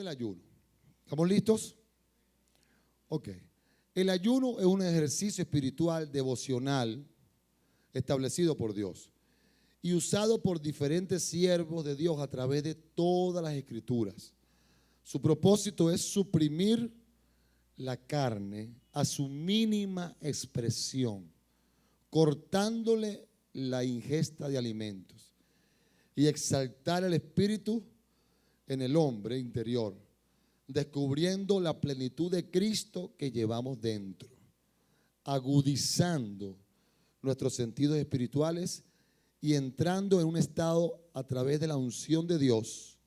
el ayuno? ¿Estamos listos? Ok. El ayuno es un ejercicio espiritual devocional establecido por Dios y usado por diferentes siervos de Dios a través de todas las escrituras. Su propósito es suprimir la carne a su mínima expresión, cortándole la ingesta de alimentos y exaltar el espíritu en el hombre interior, descubriendo la plenitud de Cristo que llevamos dentro, agudizando nuestros sentidos espirituales y entrando en un estado a través de la unción de Dios,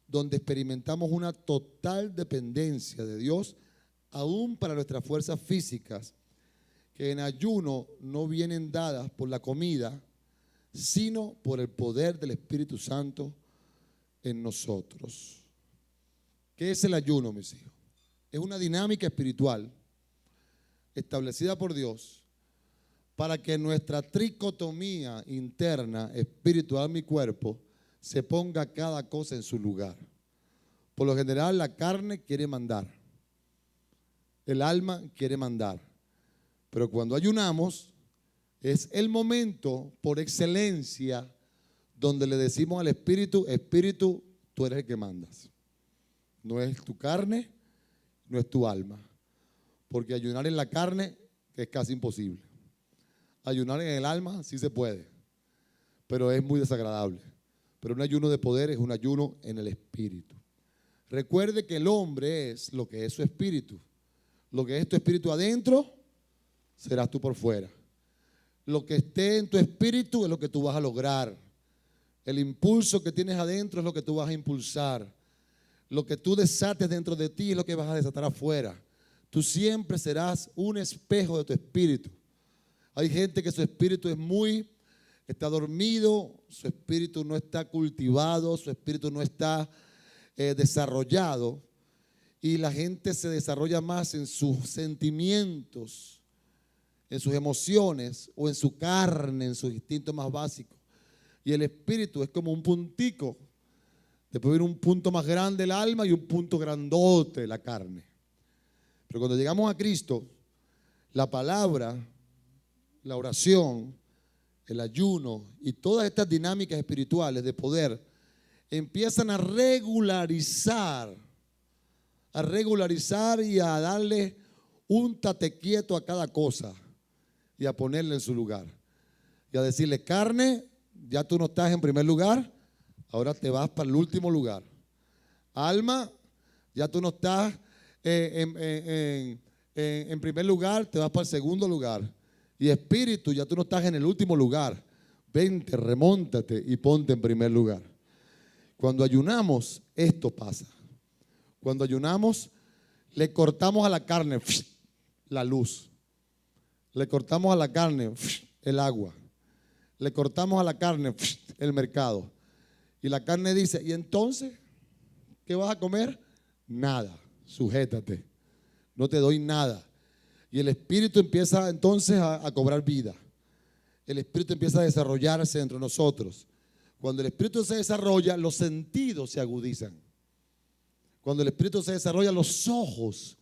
donde experimentamos una total dependencia de Dios, aún para nuestras fuerzas físicas, que en ayuno no vienen dadas por la comida, sino por el poder del Espíritu Santo en nosotros. ¿Qué es el ayuno, mis hijos? Es una dinámica espiritual establecida por Dios para que nuestra tricotomía interna, espíritu, alma y cuerpo, se ponga cada cosa en su lugar. Por lo general, la carne quiere mandar, el alma quiere mandar, pero cuando ayunamos es el momento por excelencia donde le decimos al espíritu: espíritu, tú eres el que mandas. No es tu carne, no es tu alma. Porque ayunar en la carne es casi imposible. Ayunar en el alma sí se puede, pero es muy desagradable. Pero un ayuno de poder es un ayuno en el espíritu. Recuerde que el hombre es lo que es su espíritu. Lo que es tu espíritu adentro, serás tú por fuera. Lo que esté en tu espíritu es lo que tú vas a lograr. El impulso que tienes adentro es lo que tú vas a impulsar. Lo que tú desates dentro de ti es lo que vas a desatar afuera. Tú siempre serás un espejo de tu espíritu. Hay gente que su espíritu está dormido, su espíritu no está cultivado, su espíritu no está desarrollado. Y la gente se desarrolla más en sus sentimientos, en sus emociones o en su carne, en sus instintos más básicos. Y el espíritu es como un puntico. Después viene un punto más grande el alma y un punto grandote la carne. Pero cuando llegamos a Cristo, la palabra, la oración, el ayuno y todas estas dinámicas espirituales de poder empiezan a regularizar y a darle un tate quieto a cada cosa y a ponerle en su lugar. Y a decirle: carne, ya tú no estás en primer lugar, ahora te vas para el último lugar. Alma, ya tú no estás en primer lugar, te vas para el segundo lugar. Y espíritu, ya tú no estás en el último lugar. Vente, remóntate y ponte en primer lugar. Cuando ayunamos, esto pasa. Cuando ayunamos, le cortamos a la carne la luz. Le cortamos a la carne el agua. Le cortamos a la carne el mercado. Y la carne dice: ¿y entonces qué vas a comer? Nada, sujétate, no te doy nada. Y el espíritu empieza entonces a cobrar vida. El espíritu empieza a desarrollarse entre nosotros. Cuando el espíritu se desarrolla, los sentidos se agudizan. Cuando el espíritu se desarrolla, los ojos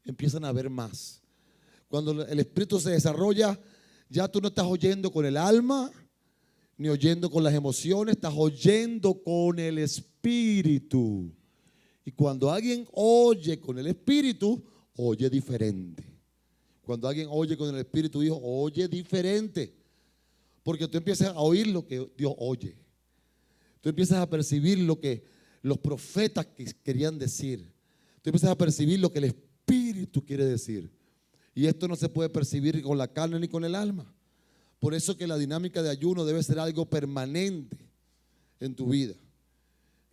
empiezan a ver más. Cuando el espíritu se desarrolla, ya tú no estás oyendo con el alma, ni oyendo con las emociones, estás oyendo con el espíritu. Y cuando alguien oye con el espíritu, oye diferente. Cuando alguien oye con el espíritu, hijo, oye diferente. Porque tú empiezas a oír lo que Dios oye. Tú empiezas a percibir lo que los profetas querían decir. Tú empiezas a percibir lo que el espíritu quiere decir. Y esto no se puede percibir con la carne ni con el alma. Por eso que la dinámica de ayuno debe ser algo permanente en tu vida.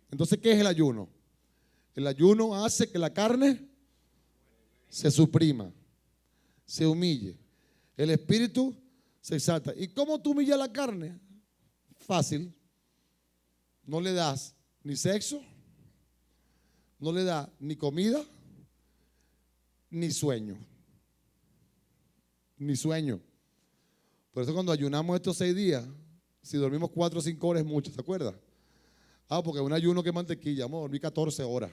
Entonces, ¿qué es el ayuno? El ayuno hace que la carne se suprima, se humille. El espíritu se exalta. ¿Y cómo tú humillas la carne? Fácil. No le das ni sexo, no le das ni comida, ni sueño. Ni sueño. Por eso cuando ayunamos estos 6 días, si dormimos 4 o 5 horas es mucho, ¿se acuerda? Porque un ayuno que mantequilla, vamos a dormir 14 horas.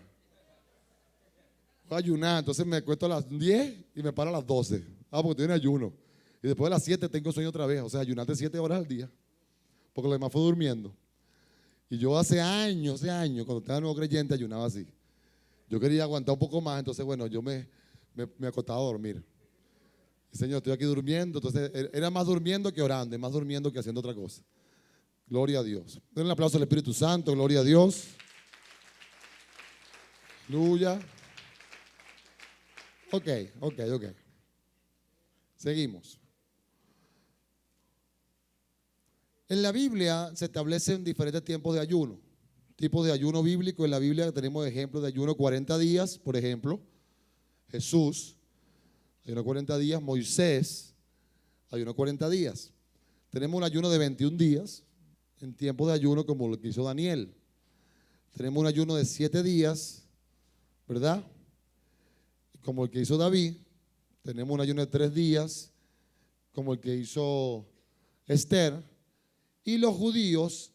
voy a ayunar, entonces me acuesto a las 10 y me paro a las 12. Porque estoy en ayuno. Y después de las 7 tengo sueño otra vez. O sea, ayunar de 7 horas al día. Porque lo demás fue durmiendo. Y yo hace años, cuando estaba nuevo creyente, ayunaba así. Yo quería aguantar un poco más, entonces, bueno, yo me acostaba a dormir. Y, Señor, estoy aquí durmiendo. Entonces, era más durmiendo que orando, y más durmiendo que haciendo otra cosa. Gloria a Dios. Den un aplauso al Espíritu Santo, gloria a Dios. Aleluya. Ok. Seguimos. En la Biblia se establecen diferentes tiempos de ayuno. Tipos de ayuno bíblico. En la Biblia tenemos ejemplos de ayuno 40 días, por ejemplo. Jesús, ayuno 40 días. Moisés, ayuno 40 días. Tenemos un ayuno de 21 días en tiempo de ayuno como lo que hizo Daniel. Tenemos un ayuno de 7 días, ¿verdad? Como el que hizo David. Tenemos un ayuno de 3 días, como el que hizo Esther. Y los judíos,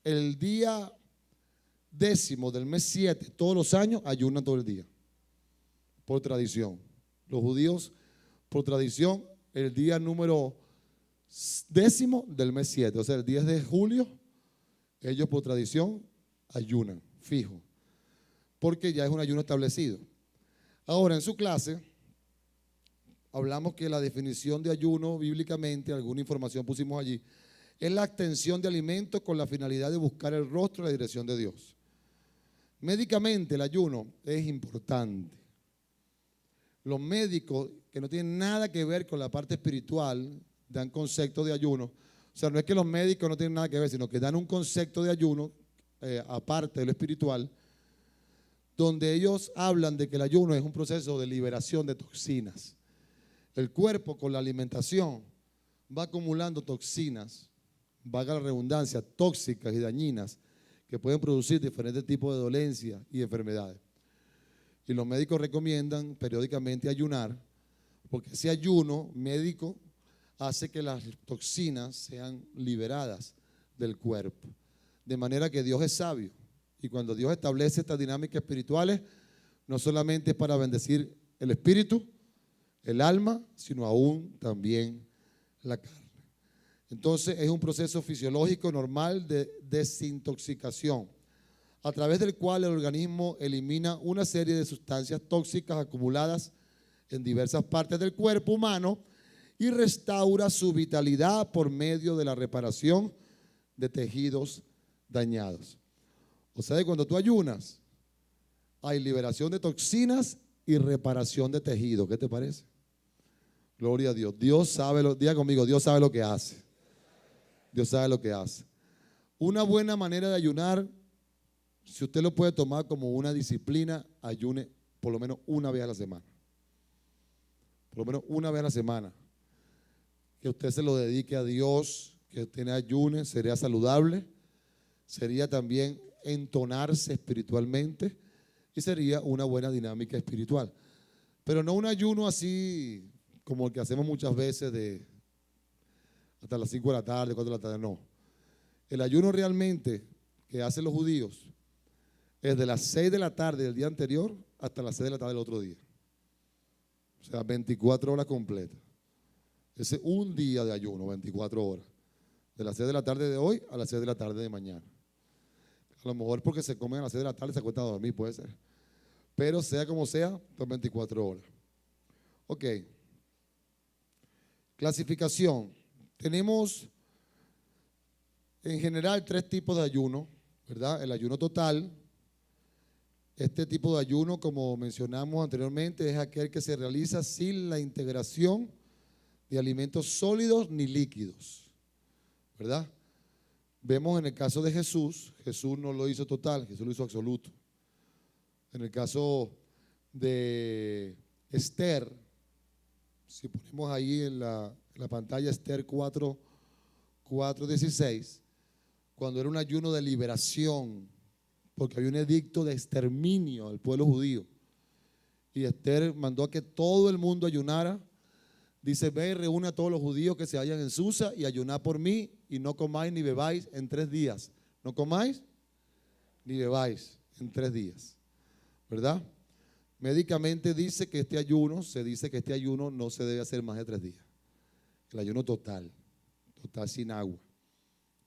el día 10º del mes 7, todos los años, ayunan todo el día, por tradición. Los judíos, por tradición, el día número 10º del mes 7, o sea, el 10 de julio, ellos por tradición ayunan, fijo, porque ya es un ayuno establecido. Ahora, en su clase, hablamos que la definición de ayuno bíblicamente, alguna información pusimos allí, es la abstención de alimentos con la finalidad de buscar el rostro y la dirección de Dios. Médicamente el ayuno es importante. Los médicos que no tienen nada que ver con la parte espiritual dan concepto de ayuno. O sea, no es que los médicos no tienen nada que ver, sino que dan un concepto de ayuno aparte de lo espiritual, donde ellos hablan de que el ayuno es un proceso de liberación de toxinas. El cuerpo con la alimentación va acumulando toxinas, valga la redundancia, tóxicas y dañinas que pueden producir diferentes tipos de dolencias y enfermedades. Y los médicos recomiendan periódicamente ayunar, porque ese ayuno médico hace que las toxinas sean liberadas del cuerpo. De manera que Dios es sabio. Y cuando Dios establece estas dinámicas espirituales, no solamente es para bendecir el espíritu, el alma, sino aún también la carne. Entonces es un proceso fisiológico normal de desintoxicación, a través del cual el organismo elimina una serie de sustancias tóxicas acumuladas en diversas partes del cuerpo humano y restaura su vitalidad por medio de la reparación de tejidos dañados. O sea, cuando tú ayunas, hay liberación de toxinas y reparación de tejidos. ¿Qué te parece? Gloria a Dios. Dios sabe, diga conmigo, Dios sabe lo que hace. Dios sabe lo que hace. Una buena manera de ayunar, si usted lo puede tomar como una disciplina, ayune por lo menos una vez a la semana. Por lo menos una vez a la semana. Que usted se lo dedique a Dios, que usted ayune, sería saludable, sería también entonarse espiritualmente y sería una buena dinámica espiritual. Pero no un ayuno así como el que hacemos muchas veces de hasta las 5 de la tarde, 4 de la tarde, no. El ayuno realmente que hacen los judíos es de las 6 de la tarde del día anterior hasta las 6 de la tarde del otro día. O sea, 24 horas completas. Ese es un día de ayuno, 24 horas. De las 6 de la tarde de hoy a las 6 de la tarde de mañana. A lo mejor porque se comen a las 6 de la tarde y se acuestan a dormir, puede ser. Pero sea como sea, son 24 horas. Ok. Clasificación. Tenemos en general 3 tipos de ayuno, ¿verdad? El ayuno total. Este tipo de ayuno, como mencionamos anteriormente, es aquel que se realiza sin la integración de alimentos sólidos ni líquidos, ¿verdad? Vemos en el caso de Jesús, Jesús no lo hizo total, Jesús lo hizo absoluto. En el caso de Esther, si ponemos ahí en la pantalla Esther 4:16, cuando era un ayuno de liberación, porque había un edicto de exterminio al pueblo judío, y Esther mandó a que todo el mundo ayunara. Dice: ve y reúne a todos los judíos que se hallan en Susa y ayunad por mí, y no comáis ni bebáis en 3 días. No comáis ni bebáis en 3 días, ¿verdad? Médicamente dice que se dice que este ayuno no se debe hacer más de 3 días. El ayuno total sin agua,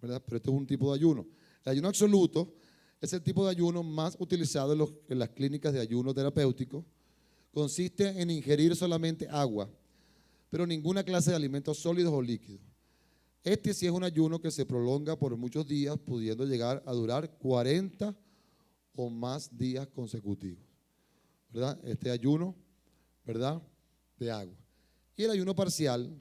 ¿verdad? Pero este es un tipo de ayuno. El ayuno absoluto es el tipo de ayuno más utilizado en las clínicas de ayuno terapéutico. Consiste en ingerir solamente agua, pero ninguna clase de alimentos sólidos o líquidos. Este sí es un ayuno que se prolonga por muchos días, pudiendo llegar a durar 40 o más días consecutivos, ¿verdad? Este ayuno, ¿verdad?, de agua. Y el ayuno parcial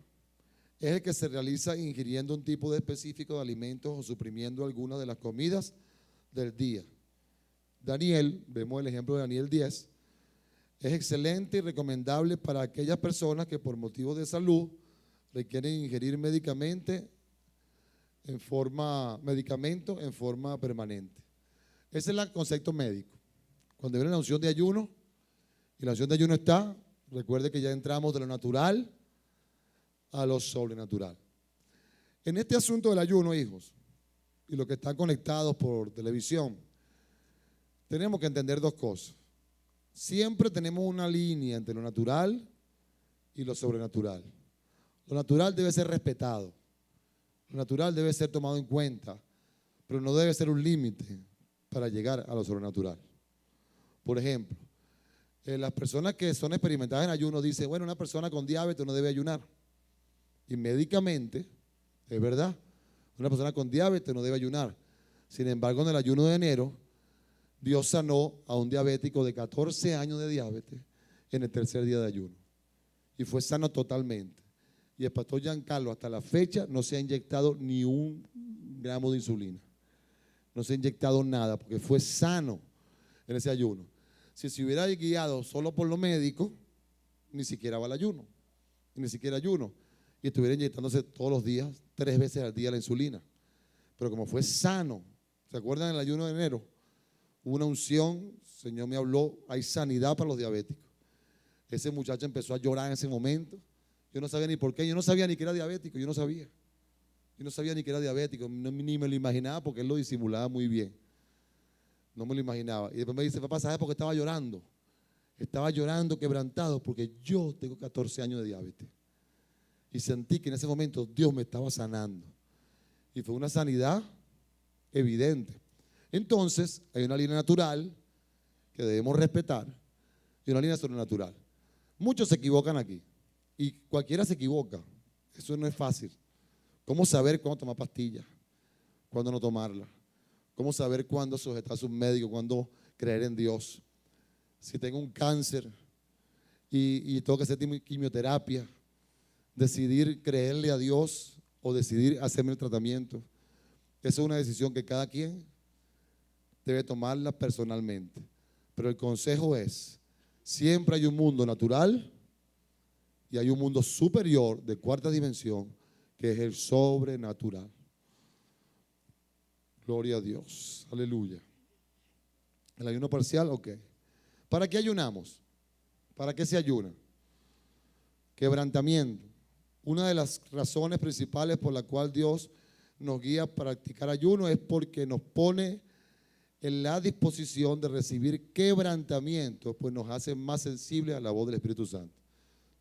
es el que se realiza ingiriendo un tipo de específico de alimentos o suprimiendo algunas de las comidas del día. Daniel, vemos el ejemplo de Daniel 10, es excelente y recomendable para aquellas personas que por motivos de salud requieren ingerir medicamentos en forma permanente. Ese es el concepto médico. Cuando viene la unción de ayuno, y la unción de ayuno está, recuerde que ya entramos de lo natural a lo sobrenatural. En este asunto del ayuno, hijos, y los que están conectados por televisión, tenemos que entender 2 cosas. Siempre tenemos una línea entre lo natural y lo sobrenatural. Lo natural debe ser respetado, lo natural debe ser tomado en cuenta, pero no debe ser un límite para llegar a lo sobrenatural. Por ejemplo, las personas que son experimentadas en ayuno dicen, bueno, una persona con diabetes no debe ayunar. Y médicamente, es verdad, una persona con diabetes no debe ayunar. Sin embargo, en el ayuno de enero, Dios sanó a un diabético de 14 años de diabetes en el 3er día de ayuno. Y fue sano totalmente. Y el pastor Giancarlo hasta la fecha no se ha inyectado ni 1 gramo de insulina. No se ha inyectado nada porque fue sano en ese ayuno. Si se hubiera guiado solo por lo médico, ni siquiera va al ayuno. Ni siquiera ayuno. Y estuviera inyectándose todos los días, 3 veces al día la insulina. Pero como fue sano, ¿se acuerdan del ayuno de enero? Hubo una unción, el Señor me habló, hay sanidad para los diabéticos. Ese muchacho empezó a llorar en ese momento. Yo no sabía ni por qué, yo no sabía ni que era diabético, yo no sabía ni que era diabético, ni me lo imaginaba porque él lo disimulaba muy bien. No me lo imaginaba. Y después me dice, papá, ¿sabes por qué estaba llorando? Estaba llorando quebrantado porque yo tengo 14 años de diabetes. Y sentí que en ese momento Dios me estaba sanando. Y fue una sanidad evidente. Entonces, hay una línea natural que debemos respetar y una línea sobrenatural. Muchos se equivocan aquí. Y cualquiera se equivoca. Eso no es fácil. ¿Cómo saber cuándo tomar pastillas? ¿Cuándo no tomarlas? ¿Cómo saber cuándo sujetarse a un médico? ¿Cuándo creer en Dios? Si tengo un cáncer y tengo que hacer quimioterapia, decidir creerle a Dios o decidir hacerme el tratamiento. Esa es una decisión que cada quien debe tomarla personalmente. Pero el consejo es, siempre hay un mundo natural y hay un mundo superior de 4ª dimensión que es el sobrenatural. Gloria a Dios. Aleluya. El ayuno parcial, ok. ¿Para qué ayunamos? ¿Para qué se ayuna? Quebrantamiento. Una de las razones principales por la cual Dios nos guía a practicar ayuno es porque nos pone en la disposición de recibir quebrantamiento, pues nos hace más sensibles a la voz del Espíritu Santo.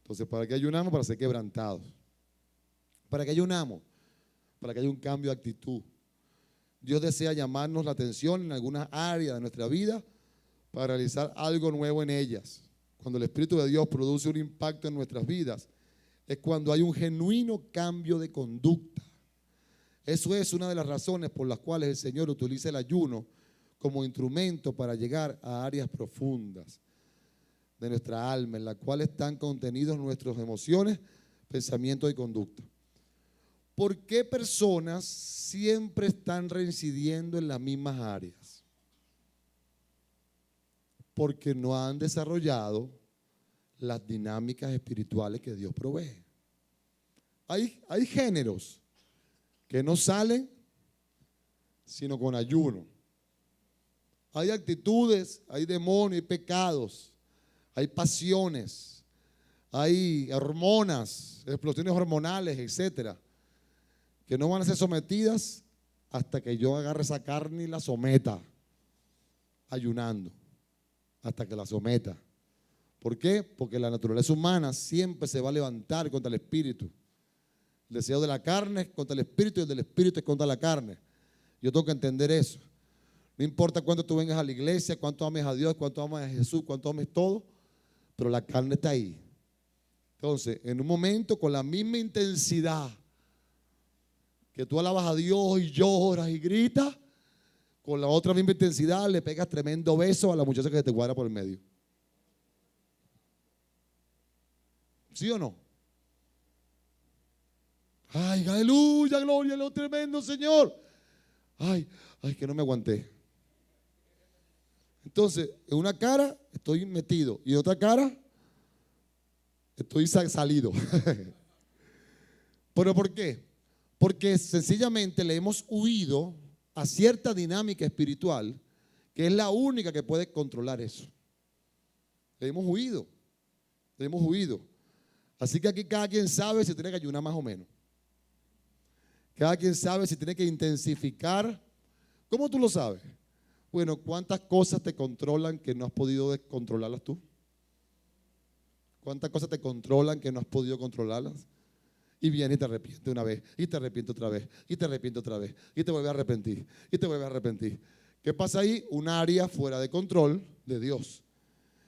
Entonces, ¿para qué ayunamos? Para ser quebrantados. ¿Para qué ayunamos? Para que haya un cambio de actitud. Dios desea llamarnos la atención en algunas áreas de nuestra vida para realizar algo nuevo en ellas. Cuando el Espíritu de Dios produce un impacto en nuestras vidas, es cuando hay un genuino cambio de conducta. Eso es una de las razones por las cuales el Señor utiliza el ayuno como instrumento para llegar a áreas profundas de nuestra alma, en la cual están contenidos nuestras emociones, pensamientos y conducta. ¿Por qué personas siempre están reincidiendo en las mismas áreas? Porque no han desarrollado las dinámicas espirituales que Dios provee. Hay géneros que no salen sino con ayuno. Hay actitudes, hay demonios, hay pecados, hay pasiones, hay hormonas, explosiones hormonales, etcétera, que no van a ser sometidas hasta que yo agarre esa carne y la someta, ayunando, hasta que la someta. ¿Por qué? Porque la naturaleza humana siempre se va a levantar contra el espíritu. El deseo de la carne es contra el espíritu y el del espíritu es contra la carne. Yo tengo que entender eso. No importa cuánto tú vengas a la iglesia, cuánto ames a Dios, cuánto ames a Jesús, cuánto ames todo, pero la carne está ahí. Entonces, en un momento con la misma intensidad que tú alabas a Dios y lloras y gritas, con la otra misma intensidad le pegas tremendo beso a la muchacha que te cuadra por el medio. ¿Sí o no? Ay, aleluya, gloria, lo tremendo Señor. Ay, que no me aguanté. Entonces, en una cara estoy metido y en otra cara estoy salido. ¿Pero por qué? Porque sencillamente le hemos huido a cierta dinámica espiritual que es la única que puede controlar eso. Le hemos huido. Así que aquí cada quien sabe si tiene que ayunar más o menos. Cada quien sabe si tiene que intensificar. ¿Cómo tú lo sabes? Bueno, ¿cuántas cosas te controlan que no has podido controlarlas tú? ¿Cuántas cosas te controlan que no has podido controlarlas? Y viene y te arrepiente una vez, y te arrepiente otra vez, y te arrepiente otra vez, y te vuelve a arrepentir, y te vuelve a arrepentir. ¿Qué pasa ahí? Un área fuera de control de Dios.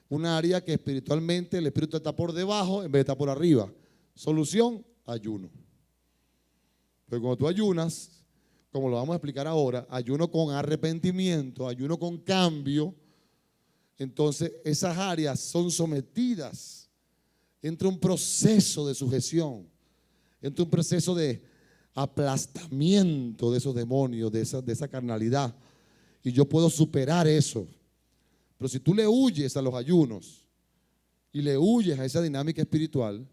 Un área que espiritualmente el espíritu está por debajo en vez de estar por arriba. Solución, ayuno. Pero cuando tú ayunas, como lo vamos a explicar ahora, ayuno con arrepentimiento, ayuno con cambio, entonces esas áreas son sometidas. Entra un proceso de sujeción, entra un proceso de aplastamiento de esos demonios, de esa carnalidad. Y yo puedo superar eso. Pero si tú le huyes a los ayunos y le huyes a esa dinámica espiritual,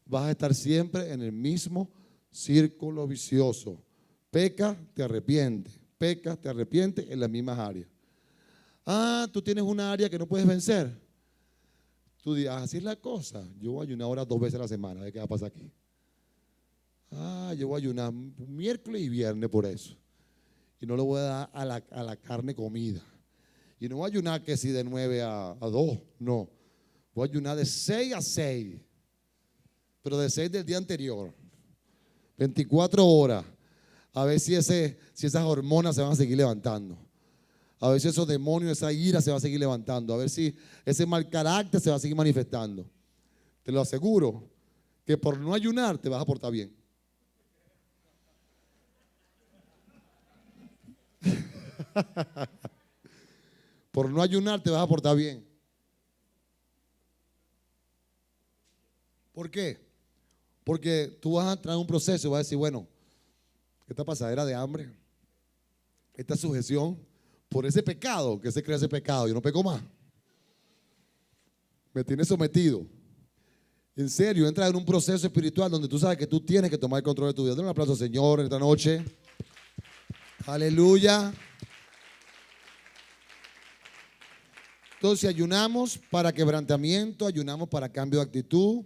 vas a estar siempre en el mismo círculo vicioso. Pecas, te arrepientes en las mismas áreas. Tú tienes una área que no puedes vencer. Tú dirás, así es la cosa. Yo voy a ayunar ahora 2 veces a la semana. A ver qué va a pasar aquí. Yo voy a ayunar miércoles y viernes por eso. Y no le voy a dar a la carne comida. Y no voy a ayunar que si de 9 a 2. No. Voy a ayunar de 6 a 6. Pero de 6 del día anterior. 24 horas. A ver si esas hormonas se van a seguir levantando. A ver si esos demonios, esa ira se va a seguir levantando. A ver si ese mal carácter se va a seguir manifestando. Te lo aseguro que por no ayunar te vas a portar bien. Por no ayunar te vas a portar bien. ¿Por qué? Porque tú vas a entrar en un proceso y vas a decir, bueno, esta pasadera de hambre, esta sujeción por ese pecado, que se crea ese pecado, yo no peco más. Me tiene sometido. En serio, entra en un proceso espiritual donde tú sabes que tú tienes que tomar el control de tu vida. Dale un aplauso al Señor esta noche. Aleluya. Entonces ayunamos para quebrantamiento, ayunamos para cambio de actitud,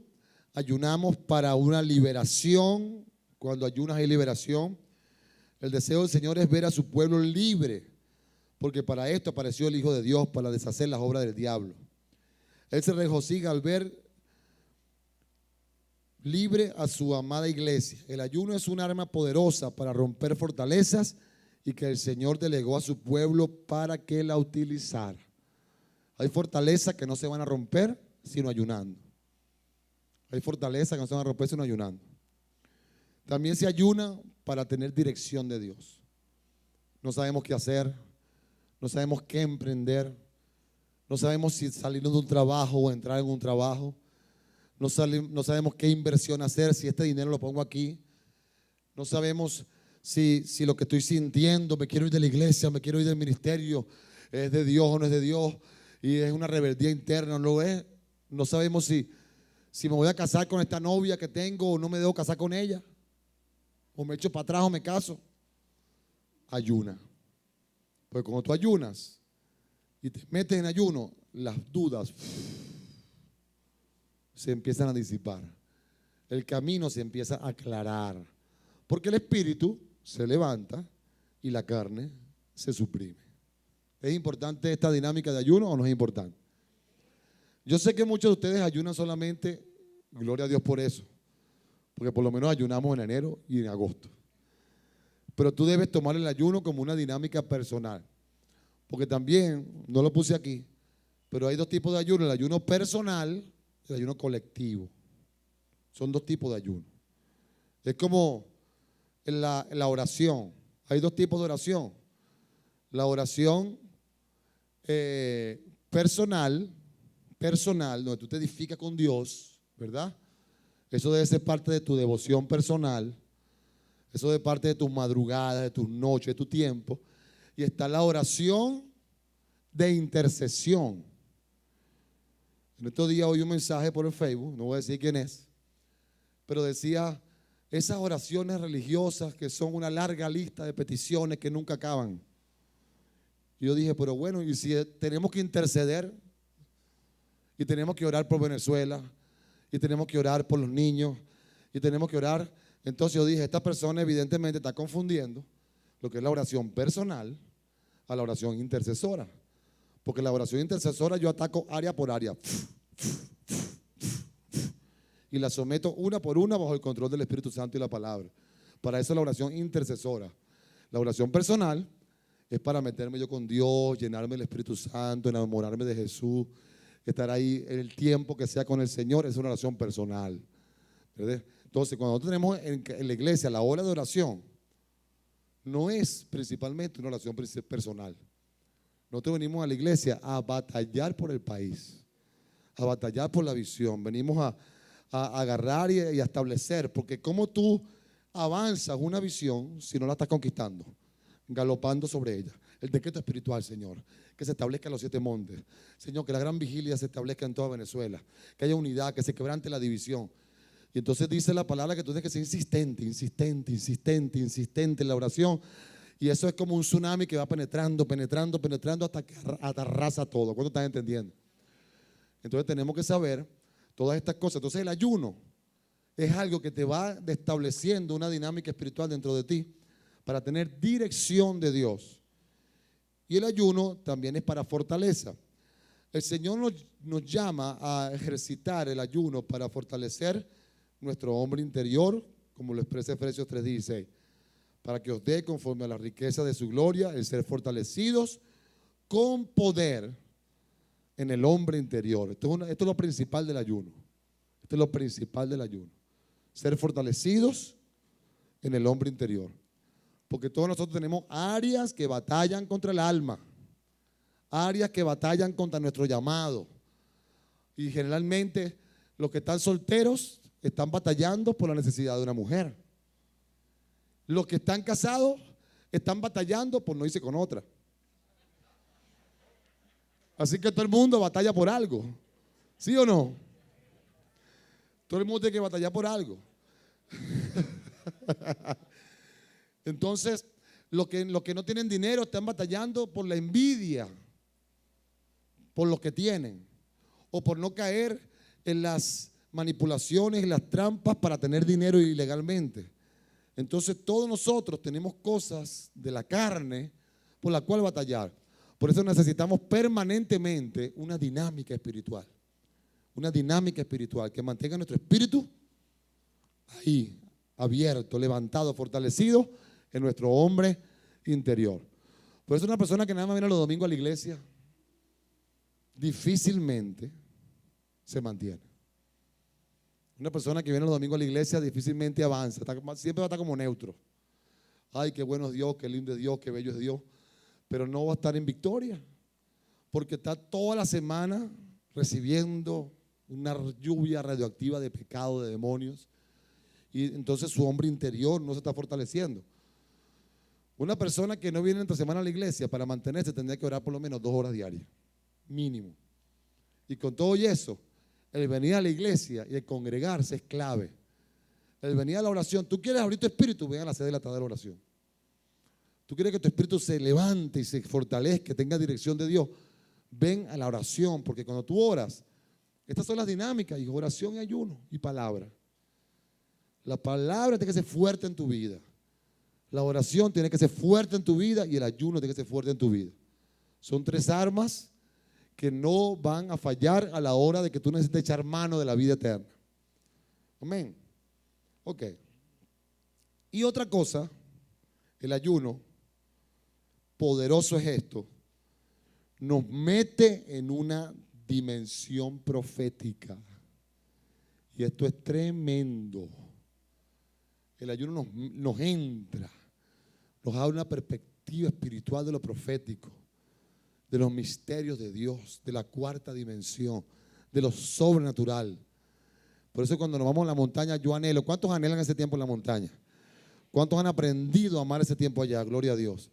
ayunamos para una liberación. Cuando ayunas hay liberación. El deseo del Señor es ver a su pueblo libre, porque para esto apareció el Hijo de Dios, para deshacer las obras del diablo. Él se regocija al ver libre a su amada iglesia. El ayuno es un arma poderosa para romper fortalezas y que el Señor delegó a su pueblo para que la utilizara. Hay fortalezas que no se van a romper sino ayunando. Hay fortalezas que no se van a romper sino ayunando. También se ayuna para tener dirección de Dios. No sabemos qué hacer, no sabemos qué emprender, no sabemos si salirnos de un trabajo o entrar en un trabajo, no sabemos qué inversión hacer, si este dinero lo pongo aquí, no sabemos si lo que estoy sintiendo, me quiero ir de la iglesia, me quiero ir del ministerio, es de Dios o no es de Dios, y es una rebeldía interna, no lo es. No sabemos si me voy a casar con esta novia que tengo o no me debo casar con ella, o me echo para atrás o me caso. Ayuna. Porque cuando tú ayunas y te metes en ayuno, las dudas se empiezan a disipar. El camino se empieza a aclarar. Porque el espíritu se levanta y la carne se suprime. ¿Es importante esta dinámica de ayuno o no es importante? Yo sé que muchos de ustedes ayunan solamente, gloria a Dios por eso, porque por lo menos ayunamos en enero y en agosto. Pero tú debes tomar el ayuno como una dinámica personal, porque también, no lo puse aquí, pero hay dos tipos de ayuno, el ayuno personal y el ayuno colectivo. Son dos tipos de ayuno. Es como en la oración. Hay dos tipos de oración. La oración personal, donde tú te edificas con Dios, ¿verdad? Eso debe ser parte de tu devoción personal. Eso debe ser parte de tus madrugadas, de tus noches, de tu tiempo. Y está la oración de intercesión. En estos días oí un mensaje por el Facebook, no voy a decir quién es, pero decía, esas oraciones religiosas que son una larga lista de peticiones que nunca acaban. Y yo dije, pero bueno, y si tenemos que interceder, y tenemos que orar por Venezuela, y tenemos que orar por los niños, y tenemos que orar. Entonces yo dije, esta persona evidentemente está confundiendo lo que es la oración personal a la oración intercesora. Porque la oración intercesora yo ataco área por área. Y la someto una por una bajo el control del Espíritu Santo y la palabra. Para eso es la oración intercesora. La oración personal es para meterme yo con Dios, llenarme del Espíritu Santo, enamorarme de Jesús, estar ahí el tiempo que sea con el Señor. Es una oración personal, ¿verdad? Entonces, cuando nosotros tenemos en la iglesia la hora de oración, no es principalmente una oración personal. Nosotros venimos a la iglesia a batallar por el país, a batallar por la visión. Venimos a agarrar y a establecer, porque cómo tú avanzas una visión si no la estás conquistando, galopando sobre ella. El decreto espiritual, Señor, que se establezca en los 7 montes. Señor, que la gran vigilia se establezca en toda Venezuela, que haya unidad, que se quebrante la división. Y entonces dice la palabra que tú tienes que ser insistente en la oración. Y eso es como un tsunami que va penetrando hasta que arrasa todo. ¿Cuánto están entendiendo? Entonces tenemos que saber todas estas cosas. Entonces el ayuno es algo que te va estableciendo una dinámica espiritual dentro de ti para tener dirección de Dios. Y el ayuno también es para fortaleza. El Señor nos llama a ejercitar el ayuno para fortalecer nuestro hombre interior, como lo expresa Efesios 3:16, para que os dé conforme a la riqueza de su gloria el ser fortalecidos con poder en el hombre interior. Esto es lo principal del ayuno. Esto es lo principal del ayuno. Ser fortalecidos en el hombre interior. Porque todos nosotros tenemos áreas que batallan contra el alma, áreas que batallan contra nuestro llamado. Y generalmente los que están solteros están batallando por la necesidad de una mujer. Los que están casados están batallando por no irse con otra. Así que todo el mundo batalla por algo. ¿Sí o no? Todo el mundo tiene que batallar por algo. Entonces, los que no tienen dinero están batallando por la envidia, por lo que tienen, o por no caer en las manipulaciones y las trampas para tener dinero ilegalmente. Entonces, todos nosotros tenemos cosas de la carne por la cual batallar. Por eso necesitamos permanentemente una dinámica espiritual. Una dinámica espiritual que mantenga nuestro espíritu ahí, abierto, levantado, fortalecido en nuestro hombre interior. Por eso una persona que nada más viene los domingos a la iglesia difícilmente se mantiene. Una persona que viene los domingos a la iglesia difícilmente avanza, siempre va a estar como neutro. Ay, qué bueno es Dios, qué lindo es Dios, qué bello es Dios. Pero no va a estar en victoria, porque está toda la semana recibiendo una lluvia radioactiva de pecado, de demonios, y entonces su hombre interior no se está fortaleciendo. Una persona que no viene entre semana a la iglesia, para mantenerse tendría que orar por lo menos 2 horas diarias, mínimo. Y con todo y eso, el venir a la iglesia y el congregarse es clave. El venir a la oración, tú quieres abrir tu espíritu, ven a la sede de la tarde de la oración. Tú quieres que tu espíritu se levante y se fortalezca, que tenga dirección de Dios, ven a la oración, porque cuando tú oras, estas son las dinámicas, y oración y ayuno y palabra. La palabra tiene que ser fuerte en tu vida. La oración tiene que ser fuerte en tu vida y el ayuno tiene que ser fuerte en tu vida. Son 3 armas que no van a fallar a la hora de que tú necesites echar mano de la vida eterna. Amén. Ok. Y otra cosa, el ayuno, poderoso es esto, nos mete en una dimensión profética. Y esto es tremendo. El ayuno nos entra, nos da una perspectiva espiritual de lo profético, de los misterios de Dios, de la cuarta dimensión, de lo sobrenatural. Por eso cuando nos vamos a la montaña, yo anhelo. ¿Cuántos anhelan ese tiempo en la montaña? ¿Cuántos han aprendido a amar ese tiempo allá? Gloria a Dios.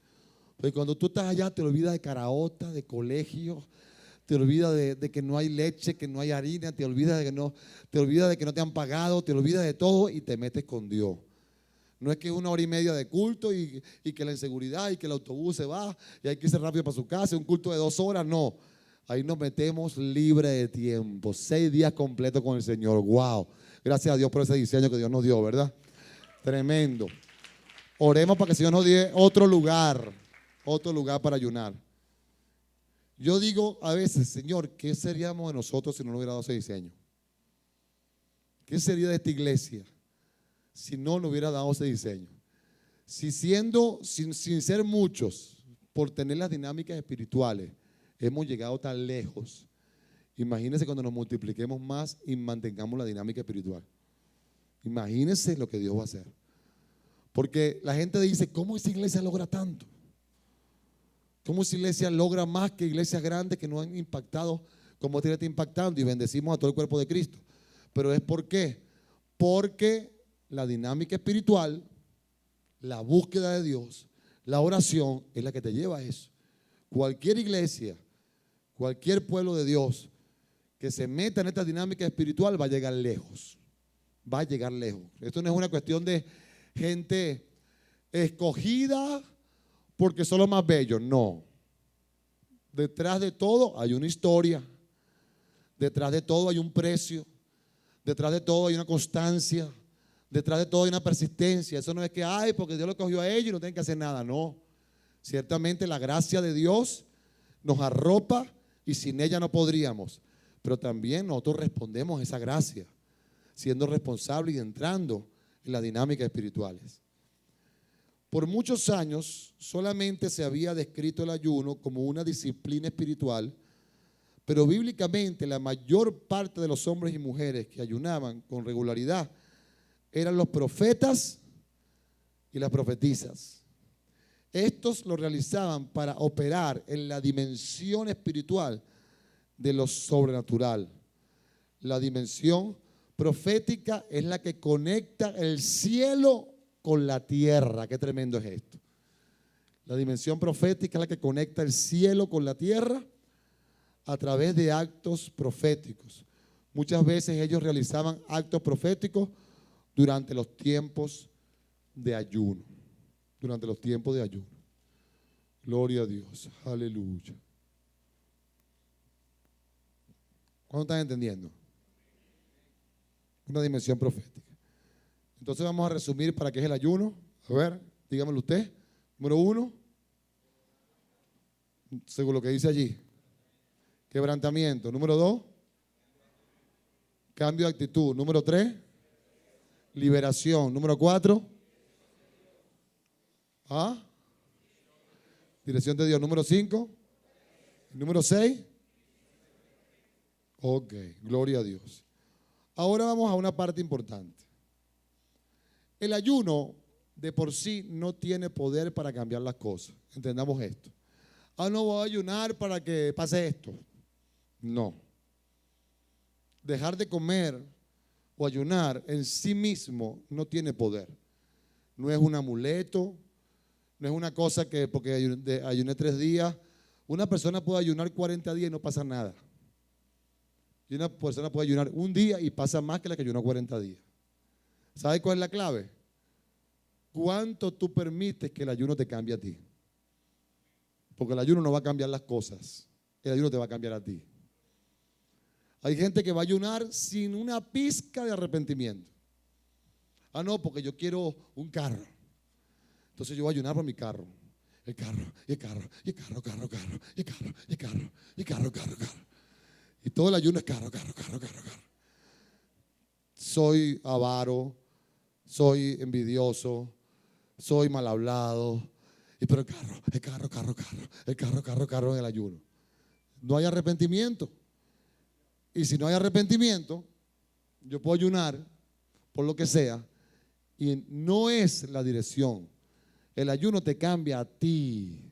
Porque cuando tú estás allá te olvidas de caraota, de colegio, te olvidas de que no hay leche, que no hay harina, te olvidas de que no te han pagado, te olvidas de todo y te metes con Dios. No es que es 1 hora y media de culto y que la inseguridad y que el autobús se va y hay que irse rápido para su casa, un culto de 2 horas, no. Ahí nos metemos libre de tiempo, 6 días completos con el Señor. Wow, gracias a Dios por ese diseño que Dios nos dio, ¿verdad? Tremendo. Oremos para que el Señor nos dé otro lugar para ayunar. Yo digo a veces, Señor, ¿qué seríamos de nosotros si no nos hubiera dado ese diseño? ¿Qué sería de esta iglesia si no nos hubiera dado ese diseño? Si sin ser muchos, por tener las dinámicas espirituales, hemos llegado tan lejos, imagínense cuando nos multipliquemos más y mantengamos la dinámica espiritual. Imagínense lo que Dios va a hacer. Porque la gente dice, ¿cómo esa iglesia logra tanto? ¿Cómo esa iglesia logra más que iglesias grandes que no han impactado como esta está impactando? Y bendecimos a todo el cuerpo de Cristo. Pero es ¿por qué? Porque la dinámica espiritual, la búsqueda de Dios, la oración es la que te lleva a eso. Cualquier iglesia, cualquier pueblo de Dios que se meta en esta dinámica espiritual va a llegar lejos. Va a llegar lejos. Esto no es una cuestión de gente escogida porque son los más bellos, no. Detrás de todo hay una historia, detrás de todo hay un precio, detrás de todo hay una constancia, detrás de todo hay una persistencia. Eso no es que, ay, porque Dios lo cogió a ellos y no tienen que hacer nada, no. Ciertamente la gracia de Dios nos arropa y sin ella no podríamos, pero también nosotros respondemos a esa gracia, siendo responsables y entrando en las dinámicas espirituales. Por muchos años solamente se había descrito el ayuno como una disciplina espiritual, pero bíblicamente la mayor parte de los hombres y mujeres que ayunaban con regularidad eran los profetas y las profetisas. Estos lo realizaban para operar en la dimensión espiritual de lo sobrenatural. La dimensión profética es la que conecta el cielo con la tierra. Qué tremendo es esto. La dimensión profética es la que conecta el cielo con la tierra a través de actos proféticos. Muchas veces ellos realizaban actos proféticos durante los tiempos de ayuno. Durante los tiempos de ayuno. Gloria a Dios. Aleluya. ¿Cuándo están entendiendo? Una dimensión profética. Entonces vamos a resumir para qué es el ayuno. A ver, dígamelo usted. Número 1, según lo que dice allí, quebrantamiento. Número 2, cambio de actitud. Número 3, liberación. Número 4, dirección de Dios. Número 5, número 6, ok, gloria a Dios. Ahora vamos a una parte importante. El ayuno de por sí no tiene poder para cambiar las cosas. Entendamos esto. No voy a ayunar para que pase esto. No. Dejar de comer o ayunar en sí mismo no tiene poder. No es un amuleto, no es una cosa que porque ayuné 3 días. Una persona puede ayunar 40 días y no pasa nada. Y una persona puede ayunar un día y pasa más que la que ayunó 40 días. ¿Sabes cuál es la clave? ¿Cuánto tú permites que el ayuno te cambie a ti? Porque el ayuno no va a cambiar las cosas. El ayuno te va a cambiar a ti. Hay gente que va a ayunar sin una pizca de arrepentimiento. No, porque yo quiero un carro. Entonces yo voy a ayunar por mi carro. el carro, y el carro, y el carro, carro, carro, y el carro, y el carro, y carro, carro, carro. Y todo el ayuno es carro, carro, carro, carro, carro. Soy avaro, soy envidioso, soy mal hablado. Y pero el carro, el carro, carro, carro, el carro, carro, carro en el ayuno. No hay arrepentimiento. Y si no hay arrepentimiento, yo puedo ayunar por lo que sea y no es la dirección. El ayuno te cambia a ti,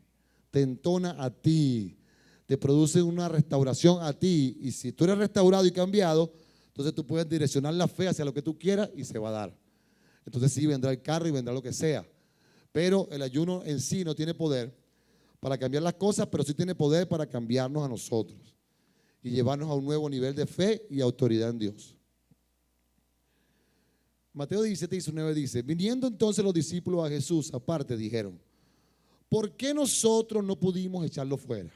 te entona a ti, te produce una restauración a ti. Y si tú eres restaurado y cambiado, entonces tú puedes direccionar la fe hacia lo que tú quieras y se va a dar. Entonces sí, vendrá el carro y vendrá lo que sea. Pero el ayuno en sí no tiene poder para cambiar las cosas, pero sí tiene poder para cambiarnos a nosotros y llevarnos a un nuevo nivel de fe y autoridad en Dios. Mateo 17:19 dice: viniendo entonces los discípulos a Jesús aparte, dijeron: ¿por qué nosotros no pudimos echarlo fuera?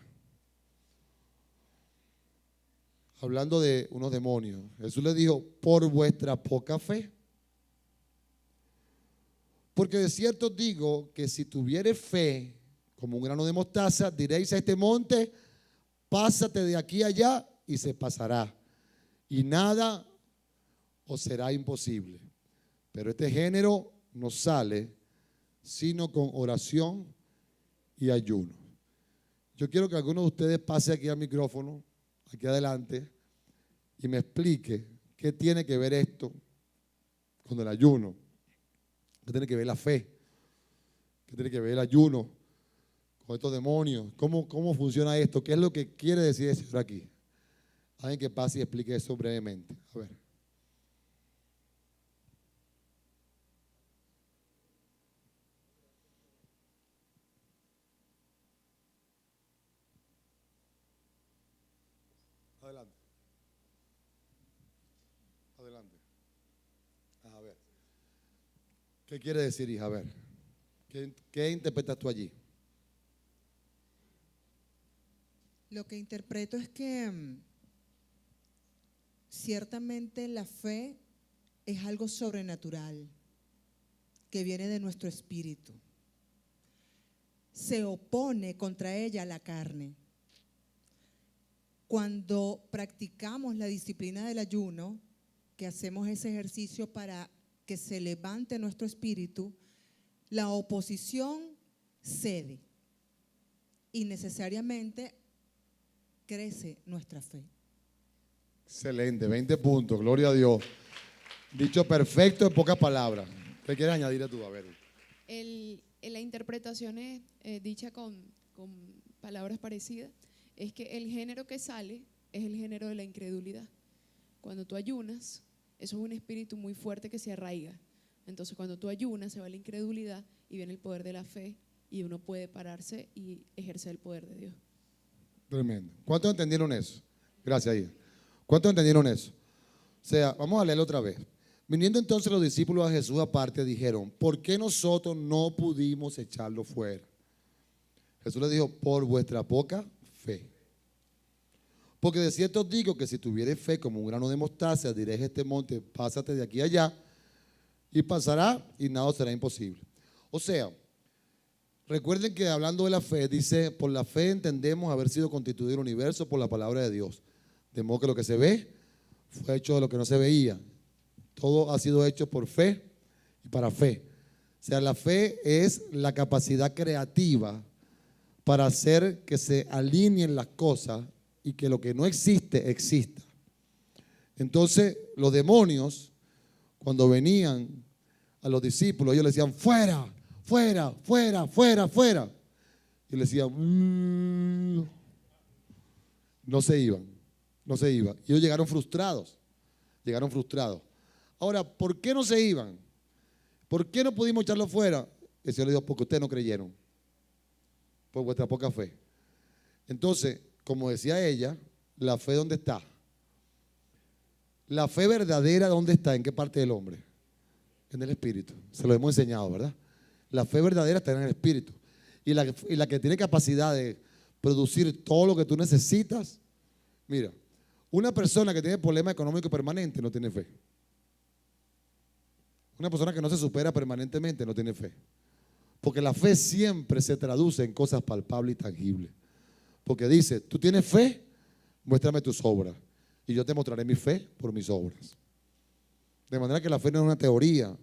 Hablando de unos demonios, Jesús les dijo: por vuestra poca fe. Porque de cierto os digo que si tuvieres fe como un grano de mostaza, diréis a este monte: pásate de aquí a allá, y se pasará, y nada os será imposible. Pero este género no sale sino con oración y ayuno. Yo quiero que alguno de ustedes pase aquí al micrófono, aquí adelante, y me explique qué tiene que ver esto con el ayuno, qué tiene que ver la fe, qué tiene que ver el ayuno con estos demonios, cómo funciona esto, qué es lo que quiere decir el Señor aquí. Alguien que pase y explique eso brevemente. A ver. Adelante. Adelante. A ver. ¿Qué quiere decir, hija? A ver. ¿Qué interpretas tú allí? Lo que interpreto es que ciertamente la fe es algo sobrenatural que viene de nuestro espíritu. Se opone contra ella la carne. Cuando practicamos la disciplina del ayuno, que hacemos ese ejercicio para que se levante nuestro espíritu, la oposición cede y necesariamente crece nuestra fe. Excelente, 20 puntos, gloria a Dios. Dicho perfecto en pocas palabras. ¿Qué quieres añadir a tú? A ver. La interpretación es, dicha con palabras parecidas, es que el género que sale es el género de la incredulidad. Cuando tú ayunas, eso es un espíritu muy fuerte que se arraiga. Entonces cuando tú ayunas se va la incredulidad y viene el poder de la fe y uno puede pararse y ejercer el poder de Dios. Tremendo. ¿Cuántos entendieron eso? Gracias, hija. ¿Cuántos entendieron eso? O sea, vamos a leerlo otra vez. Viniendo entonces los discípulos a Jesús aparte, dijeron: ¿por qué nosotros no pudimos echarlo fuera? Jesús les dijo: por vuestra poca fe. Porque de cierto os digo que si tuvieres fe como un grano de mostaza, diréis a este monte: pásate de aquí a allá, y pasará, y nada os será imposible. O sea, recuerden que hablando de la fe, dice: por la fe entendemos haber sido constituido el universo por la palabra de Dios. De modo que lo que se ve fue hecho de lo que no se veía. Todo ha sido hecho por fe y para fe. O sea, la fe es la capacidad creativa para hacer que se alineen las cosas y que lo que no existe, exista. Entonces, los demonios, cuando venían a los discípulos, ellos les decían: fuera, fuera, fuera, fuera, fuera. Y les decían: no se iban, no se iban. Y ellos llegaron frustrados, Ahora, ¿por qué no se iban? ¿Por qué no pudimos echarlo fuera? El Señor les dijo: porque ustedes no creyeron, por vuestra poca fe. Entonces, como decía ella, la fe, ¿dónde está? La fe verdadera, ¿dónde está? ¿En qué parte del hombre? En el espíritu. Se lo hemos enseñado, ¿verdad? La fe verdadera está en el espíritu. Y la que tiene capacidad de producir todo lo que tú necesitas. Mira, una persona que tiene problemas económicos permanentes no tiene fe. Una persona que no se supera permanentemente no tiene fe. Porque la fe siempre se traduce en cosas palpables y tangibles. Porque dice, tú tienes fe, muéstrame tus obras. Y yo te mostraré mi fe por mis obras. De manera que la fe no es una teoría,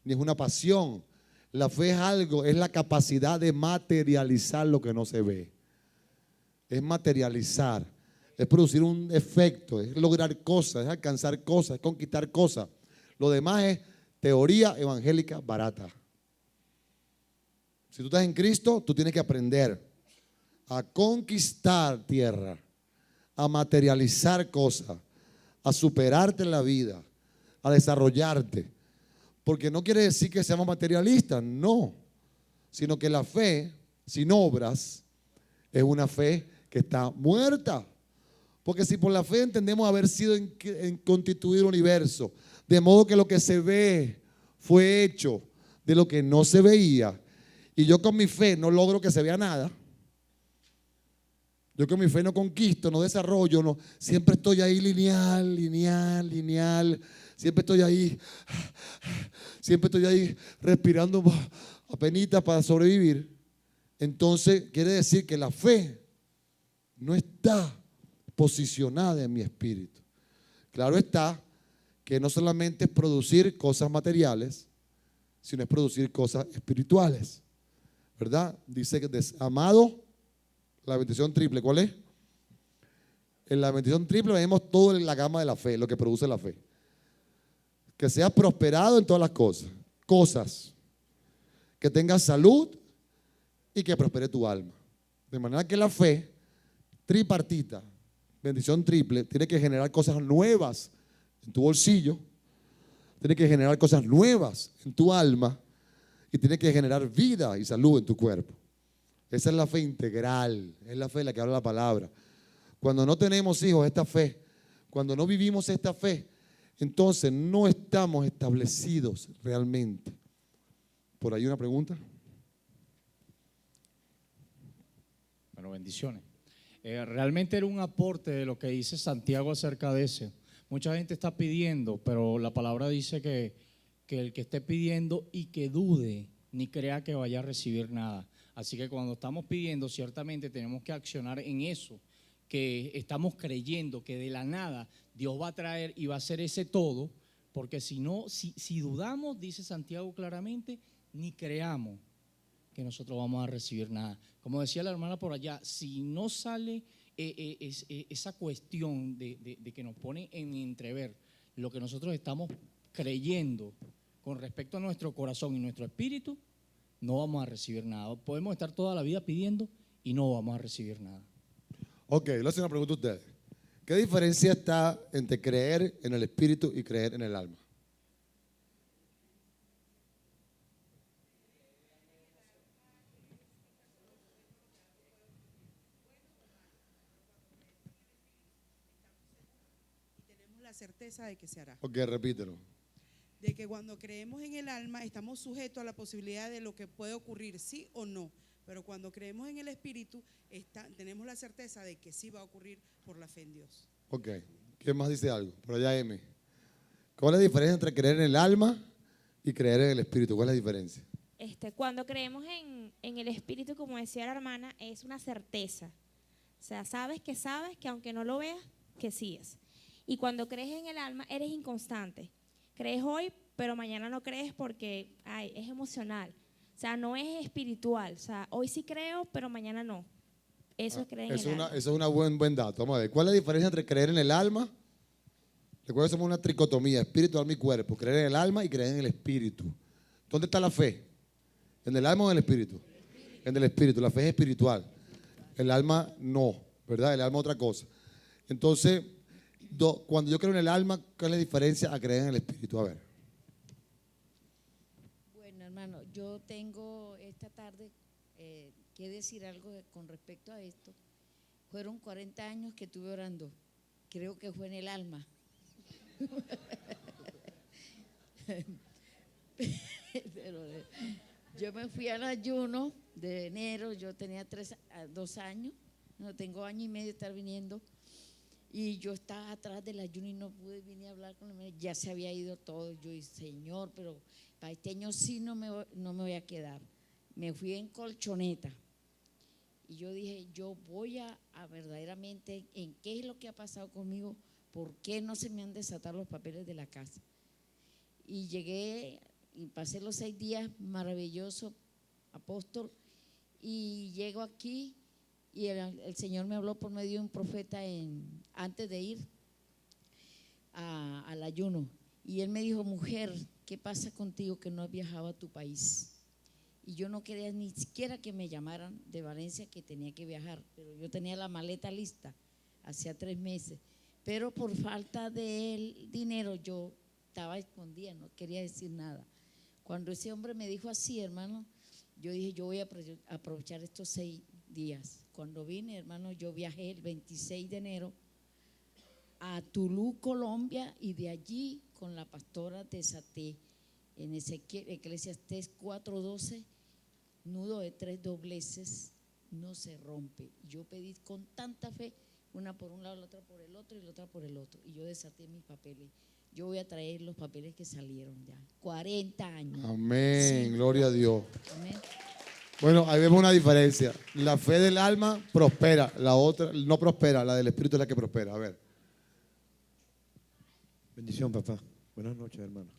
ni es una pasión. La fe es algo, es la capacidad de materializar lo que no se ve. Es materializar, es producir un efecto, es lograr cosas, es alcanzar cosas, es conquistar cosas. Lo demás es teoría evangélica barata. Si tú estás en Cristo, tú tienes que aprender a conquistar tierra, a materializar cosas, a superarte en la vida, a desarrollarte. Porque no quiere decir que seamos materialistas, no. Sino que la fe, sin obras, es una fe que está muerta. Porque si por la fe entendemos haber sido en constituido el universo, de modo que lo que se ve fue hecho de lo que no se veía, y yo con mi fe no logro que se vea nada, yo con mi fe no conquisto, no desarrollo, no, siempre estoy ahí lineal, siempre estoy ahí respirando apenitas para sobrevivir. Entonces quiere decir que la fe no está posicionada en mi espíritu. Claro está que no solamente es producir cosas materiales, sino es producir cosas espirituales, ¿verdad? Dice que amado, la bendición triple, ¿cuál es? En la bendición triple vemos toda la gama de la fe, lo que produce la fe. Que seas prosperado en todas las cosas, que tengas salud y que prospere tu alma. De manera que la fe tripartita, bendición triple, tiene que generar cosas nuevas en tu bolsillo, tiene que generar cosas nuevas en tu alma y tiene que generar vida y salud en tu cuerpo. Esa es la fe integral, es la fe de la que habla la palabra. Cuando no tenemos hijos, esta fe, cuando no vivimos esta fe, entonces no estamos establecidos realmente. ¿Por ahí una pregunta? Bueno, bendiciones. Realmente era un aporte de lo que dice Santiago acerca de eso. Mucha gente está pidiendo, pero la palabra dice que el que esté pidiendo y que dude, ni crea que vaya a recibir nada. Así que cuando estamos pidiendo, ciertamente tenemos que accionar en eso, que estamos creyendo que de la nada Dios va a traer y va a hacer ese todo, porque si no, si dudamos, dice Santiago claramente, ni creamos que nosotros vamos a recibir nada. Como decía la hermana por allá, si no sale esa cuestión de que nos pone en entrever lo que nosotros estamos creyendo con respecto a nuestro corazón y nuestro espíritu, no vamos a recibir nada. Podemos estar toda la vida pidiendo y no vamos a recibir nada. Ok, le hago una pregunta a ustedes. ¿Qué diferencia está entre creer en el espíritu y creer en el alma? Tenemos la certeza de que se hará. Ok, repítelo. De que cuando creemos en el alma estamos sujetos a la posibilidad de lo que puede ocurrir, sí o no. Pero cuando creemos en el espíritu, tenemos la certeza de que sí va a ocurrir por la fe en Dios. Ok, ¿quién más dice algo? Por allá M. ¿Cuál es la diferencia entre creer en el alma y creer en el espíritu? ¿Cuál es la diferencia? Cuando creemos en el espíritu, como decía la hermana, es una certeza. O sea, sabes que aunque no lo veas, que sí es. Y cuando crees en el alma, eres inconstante. Crees hoy, pero mañana no crees porque es emocional. O sea, no es espiritual. O sea, hoy sí creo, pero mañana no. Eso es creer en el alma. Eso es un buen dato. Vamos a ver. ¿Cuál es la diferencia entre creer en el alma? Recuerda que somos una tricotomía, espíritu, alma y cuerpo. Creer en el alma y creer en el espíritu. ¿Dónde está la fe? ¿En el alma o en el espíritu? En el espíritu. La fe es espiritual. El alma no, ¿verdad? El alma es otra cosa. Entonces, cuando yo creo en el alma, ¿cuál es la diferencia a creer en el espíritu? A ver. Bueno, hermano, yo tengo esta tarde que decir algo con respecto a esto. Fueron 40 años que estuve orando. Creo que fue en el alma. Pero yo me fui al ayuno de enero, yo tenía 2 años, no tengo año y medio de estar viniendo, y yo estaba atrás del ayuno y no pude venir a hablar con él, ya se había ido todo. Yo dije, Señor, pero para este año sí no me voy a quedar. me fui en colchoneta. Y yo dije, yo voy a verdaderamente en qué es lo que ha pasado conmigo, por qué no se me han desatado los papeles de la casa. Y llegué y pasé los 6 días maravilloso, apóstol, y llego aquí y el Señor me habló por medio de un profeta antes de ir al ayuno. Y él me dijo, mujer, ¿qué pasa contigo que no has viajado a tu país? Y yo no quería ni siquiera que me llamaran de Valencia que tenía que viajar, pero yo tenía la maleta lista hacía 3 meses, pero por falta de dinero yo estaba escondida, no quería decir nada. Cuando ese hombre me dijo así, hermano, yo dije, yo voy a aprovechar estos 6 días. Cuando vine, hermano, yo viajé el 26 de enero a Tulú, Colombia, y de allí con la pastora desaté en Eclesiastés 4:12, nudo de 3 dobleces no se rompe. Yo pedí con tanta fe, una por un lado, la otra por el otro y la otra por el otro, y yo desaté mis papeles. Yo voy a traer los papeles que salieron ya, 40 años. Amén, Sí. gloria a Dios. Amén. Bueno, ahí vemos una diferencia. La fe del alma prospera, la otra no prospera, la del espíritu es la que prospera. A ver. Bendición, papá. Buenas noches, hermano.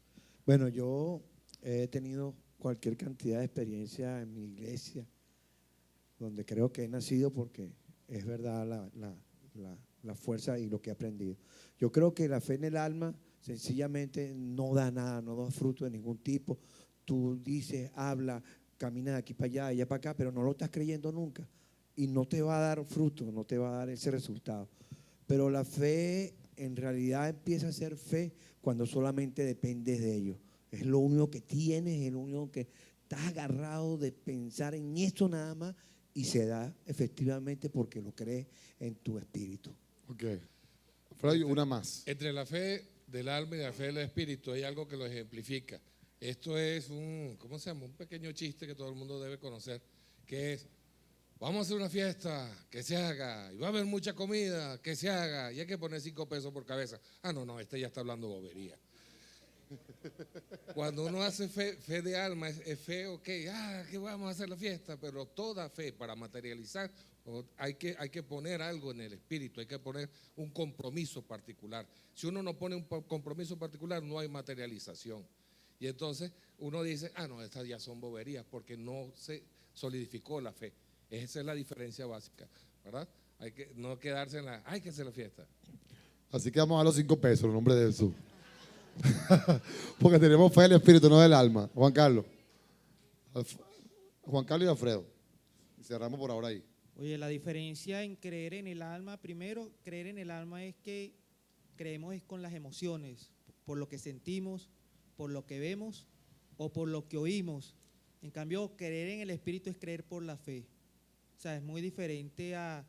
Bueno, yo he tenido cualquier cantidad de experiencia en mi iglesia, donde creo que he nacido porque es verdad la fuerza y lo que he aprendido. Yo creo que la fe en el alma sencillamente no da nada, no da fruto de ningún tipo. Tú dices, habla, camina de aquí para allá, allá para acá, pero no lo estás creyendo nunca y no te va a dar fruto, no te va a dar ese resultado. Pero la fe en realidad empieza a ser fe cuando solamente dependes de ello. Es lo único que tienes, es lo único que estás agarrado de pensar en eso nada más y se da efectivamente porque lo crees en tu espíritu. Ok. Freud, una más. Entre la fe del alma y la fe del espíritu hay algo que lo ejemplifica. Esto es ¿cómo se llama? Un pequeño chiste que todo el mundo debe conocer, que es, vamos a hacer una fiesta, que se haga, y va a haber mucha comida, que se haga, y hay que poner 5 pesos por cabeza. Ah, no, este ya está hablando bobería. Cuando uno hace fe de alma, es fe, ok, que vamos a hacer la fiesta, pero toda fe para materializar, hay que poner algo en el espíritu, hay que poner un compromiso particular. Si uno no pone un compromiso particular, no hay materialización. Y entonces uno dice, no, estas ya son boberías, porque no se solidificó la fe. Esa es la diferencia básica, ¿verdad? Hay que no quedarse en hay que hacer la fiesta. Así que vamos a los 5 pesos, en nombre de Jesús. Porque tenemos fe del espíritu, no del alma. Juan Carlos. Juan Carlos y Alfredo. Cerramos por ahora ahí. Oye, la diferencia en creer en el alma, primero, creer en el alma es que creemos es con las emociones, por lo que sentimos, por lo que vemos o por lo que oímos. En cambio, creer en el espíritu es creer por la fe. O sea, es muy diferente a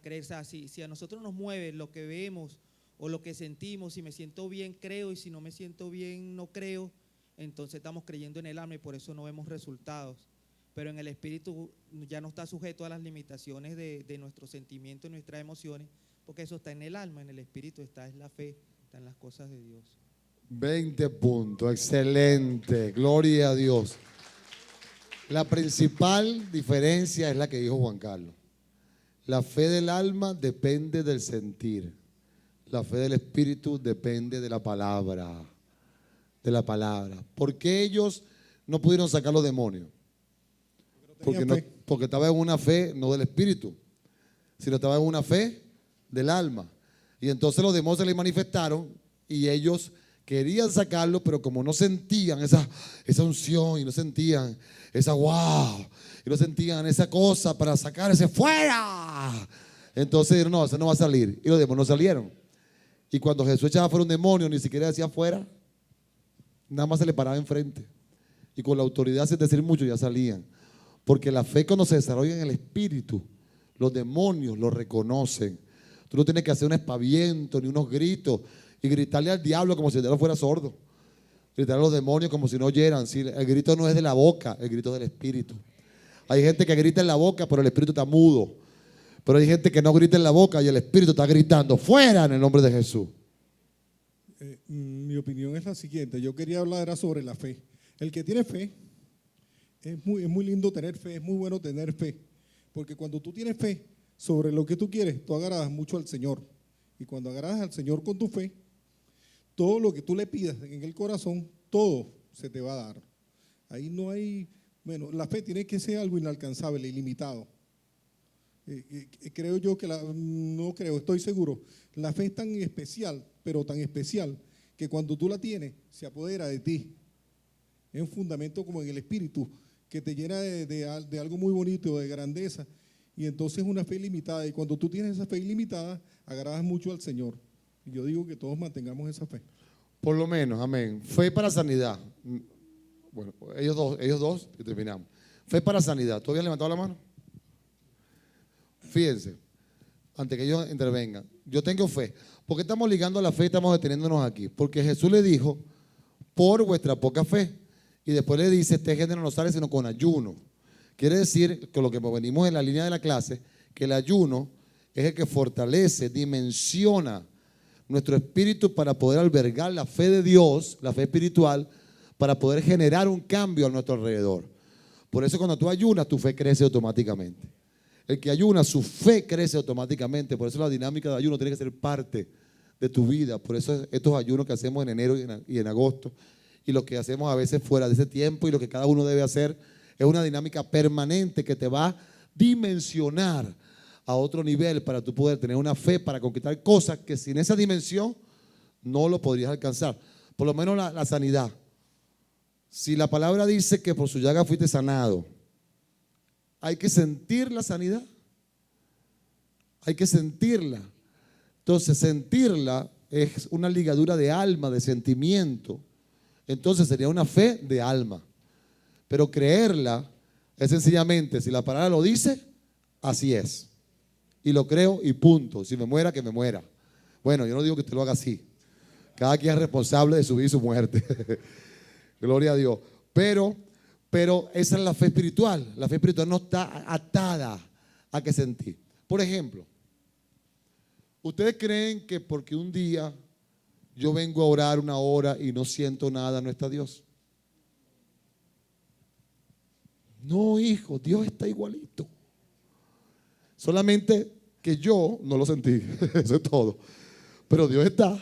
creer. O sea, si a nosotros nos mueve lo que vemos o lo que sentimos, si me siento bien, creo, y si no me siento bien, no creo, entonces estamos creyendo en el alma y por eso no vemos resultados. Pero en el espíritu ya no está sujeto a las limitaciones de nuestros sentimientos y nuestras emociones, porque eso está en el alma, en el espíritu está es la fe, está en las cosas de Dios. 20 puntos, excelente, gloria a Dios. La principal diferencia es la que dijo Juan Carlos. La fe del alma depende del sentir. La fe del espíritu depende de la palabra. De la palabra. ¿Por qué ellos no pudieron sacar los demonios? Porque estaba en una fe no del espíritu, sino estaba en una fe del alma. Y entonces los demonios se les manifestaron y ellos querían sacarlo, pero como no sentían esa unción y no sentían esa wow, y no sentían esa cosa para sacar ese fuera, entonces dijeron, no, eso no va a salir. Y los demonios no salieron. Y cuando Jesús echaba fuera un demonio, ni siquiera decía fuera, nada más se le paraba enfrente. Y con la autoridad, sin decir mucho, ya salían. Porque la fe, cuando se desarrolla en el espíritu, los demonios lo reconocen. Tú no tienes que hacer un espaviento ni unos gritos y gritarle al diablo como si el diablo fuera sordo. Gritarle a los demonios como si no oyeran. Sí, el grito no es de la boca, el grito es del espíritu. Hay gente que grita en la boca, pero el espíritu está mudo. Pero hay gente que no grita en la boca y el espíritu está gritando fuera en el nombre de Jesús. Mi opinión es la siguiente. Yo quería hablar sobre la fe. El que tiene fe es muy lindo tener fe, es muy bueno tener fe, porque cuando tú tienes fe sobre lo que tú quieres, tú agradas mucho al Señor. Y cuando agradas al Señor con tu fe, todo lo que tú le pidas en el corazón, todo se te va a dar. Ahí no hay, bueno, la fe tiene que ser algo inalcanzable, ilimitado. Creo yo que, estoy seguro, la fe es tan especial, pero tan especial, que cuando tú la tienes, se apodera de ti. Es un fundamento como en el espíritu, que te llena de algo muy bonito, de grandeza, y entonces es una fe ilimitada, y cuando tú tienes esa fe ilimitada, agradas mucho al Señor. Y yo digo que todos mantengamos esa fe. Por lo menos, amén. Fe para sanidad. Bueno, ellos dos y terminamos. Fe para sanidad. ¿Tú habías levantado la mano? Fíjense, antes que ellos intervengan, yo tengo fe. ¿Por qué estamos ligando la fe y estamos deteniéndonos aquí? Porque Jesús le dijo, por vuestra poca fe. Y después le dice, este género no sale sino con ayuno. Quiere decir, con lo que venimos en la línea de la clase, que el ayuno es el que fortalece, dimensiona nuestro espíritu para poder albergar la fe de Dios, la fe espiritual, para poder generar un cambio a nuestro alrededor. Por eso cuando tú ayunas, tu fe crece automáticamente. El que ayuna, su fe crece automáticamente. Por eso la dinámica de ayuno tiene que ser parte de tu vida. Por eso estos ayunos que hacemos en enero y en agosto, y lo que hacemos a veces fuera de ese tiempo, y lo que cada uno debe hacer, es una dinámica permanente que te va a dimensionar a otro nivel para tú poder tener una fe para conquistar cosas que sin esa dimensión no lo podrías alcanzar. Por lo menos la sanidad. Si la palabra dice que por su llaga fuiste sanado, hay que sentir la sanidad. Hay que sentirla. Entonces, sentirla es una ligadura de alma, de sentimiento. Entonces sería una fe de alma. Pero creerla es sencillamente, si la palabra lo dice, así es. Y lo creo y punto. Si me muera, que me muera. Bueno, yo no digo que usted lo haga así. Cada quien es responsable de su vida y su muerte. Gloria a Dios. Pero esa es la fe espiritual. La fe espiritual no está atada a que sentir. Por ejemplo, ¿ustedes creen que porque un día yo vengo a orar una hora y no siento nada, no está Dios? No, hijo, Dios está igualito. Solamente que yo no lo sentí, eso es todo. Pero Dios está,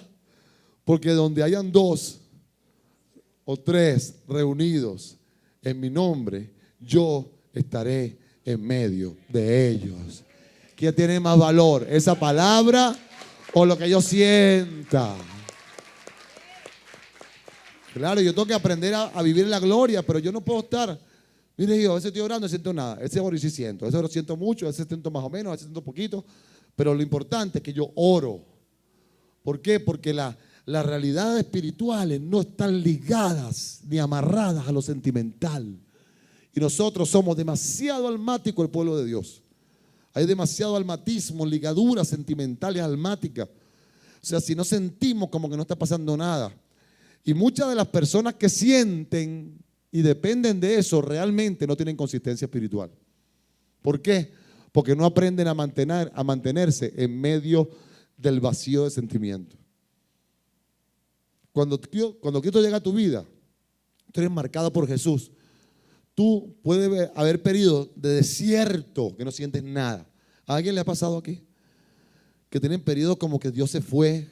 porque donde hayan 2 o 3 reunidos en mi nombre, yo estaré en medio de ellos. ¿Quién tiene más valor? ¿Esa palabra o lo que yo sienta? Claro, yo tengo que aprender a vivir en la gloria, pero yo no puedo estar. Mire, yo a veces estoy orando y no siento nada. Ese oro sí siento. Ese oro siento mucho, a veces siento más o menos, a veces siento poquito. Pero lo importante es que yo oro. ¿Por qué? Porque las realidades espirituales no están ligadas ni amarradas a lo sentimental. Y nosotros somos demasiado almáticos, el pueblo de Dios. Hay demasiado almatismo, ligaduras sentimentales almáticas. O sea, si no sentimos, como que no está pasando nada. Y muchas de las personas que sienten y dependen de eso realmente no tienen consistencia espiritual. ¿Por qué? Porque no aprenden a mantenerse en medio del vacío de sentimiento. Cuando Cristo llega a tu vida, tú eres marcado por Jesús. Tú puedes haber periodos de desierto que no sientes nada. ¿A alguien le ha pasado aquí? Que tienen periodos como que Dios se fue,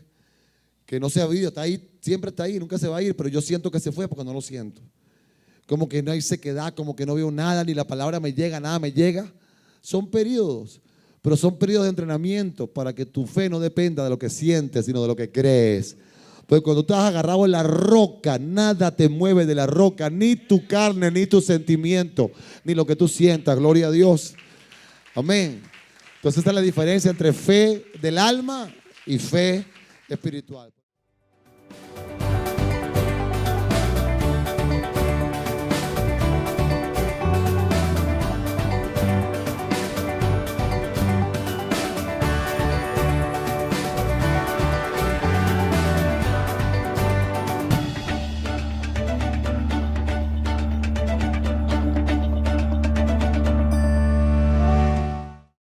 que no se ha ido, está ahí, siempre está ahí, nunca se va a ir, pero yo siento que se fue porque no lo siento. Como que no hay sequedad, como que no veo nada, ni la palabra me llega, nada me llega. Son periodos, pero son periodos de entrenamiento para que tu fe no dependa de lo que sientes, sino de lo que crees. Porque cuando estás agarrado en la roca, nada te mueve de la roca, ni tu carne, ni tu sentimiento, ni lo que tú sientas. Gloria a Dios. Amén. Entonces esta es la diferencia entre fe del alma y fe espiritual.